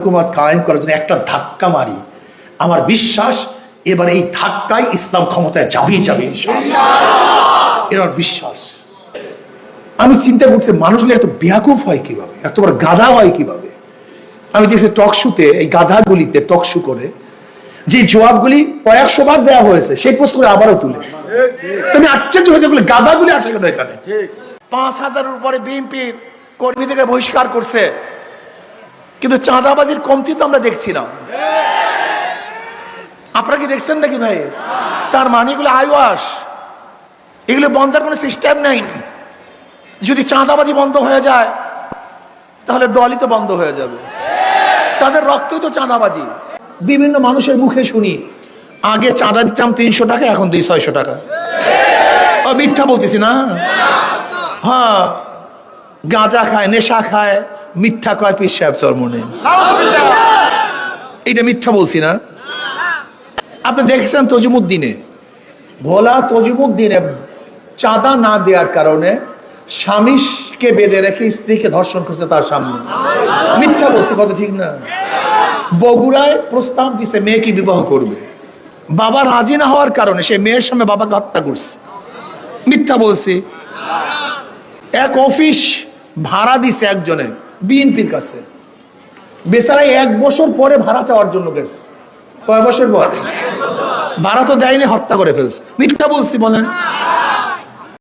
হুকুমত কায়েম করার জন্য একটা ধাক্কা মারি, আমার বিশ্বাস এবার এই ধাক্কায় ইসলাম ক্ষমতায় যাবেই যাবে এর বিশ্বাস। আমি চিন্তা করছি মানুষগুলো এত বেয়াকুফ হয় কিভাবে, এত বড় গাধা হয় কিভাবে। আমি দেখছি টকশুতে এই গাধাগুলিতে টকশু করে যে জবাবগুলি কয়েকশো বার দেওয়া হয়েছে সেই প্রশ্ন আবারও তুলে। তুমি আশ্চর্য হয়েছে গাধাগুলি আছে কেন এখানে। ৫,০০০-এর উপরে বিএনপির কর্মীদেরকে বহিষ্কার করছে, কিন্তু চাঁদাবাজির কমতি তো আমরা দেখছি না। আপনারা কি দেখছেন নাকি ভাই? তার মানে এগুলো আইওয়াস, এগুলো বন্ধের কোনো সিস্টেম নেই। যদি চাঁদাবাজি বন্ধ হয়ে যায় তাহলে দলই তো বন্ধ হয়ে যাবে, তাদের রক্তই তো চাঁদাবাজি। বিভিন্ন মানুষের মুখে শুনি আগে চাঁদা দিতাম ৩০০ টাকা, এখন ২০০-৬০০ টাকা। মিথ্যা বলতেছি না? হ্যাঁ, গাঁজা খায়, নেশা খায়, মিথ্যা কয় পীর সাহেব চরমনে, এটা মিথ্যা বলছি না? আপনি দেখেছেন তজিমুদ্দিনে, ভোলা তজিমুদ্দিনে চাঁদা না দেওয়ার কারণে স্বামীকে বেঁধে রেখে স্ত্রীকে ধর্ষণ করছে তার সামনে। মিথ্যা বলছি, কথা ঠিক না? বগুড়ায় প্রস্তাব দিছে মেয়েকে বিবাহ করবে, বাবা রাজি না হওয়ার কারণে সে মেয়ের সামনে বাবাকে হত্যা করছে। মিথ্যা বলছি? এক অফিস ভাড়া দিছে একজনে বিএনপির কাছে, বেচারা ১ বছর পরে ভাড়া চাওয়ার জন্য গেছে। কয় বছর পর? ভাড়া তো দেয়নি, হত্যা করে ফেলছে। মিথ্যা বলছি বলেন?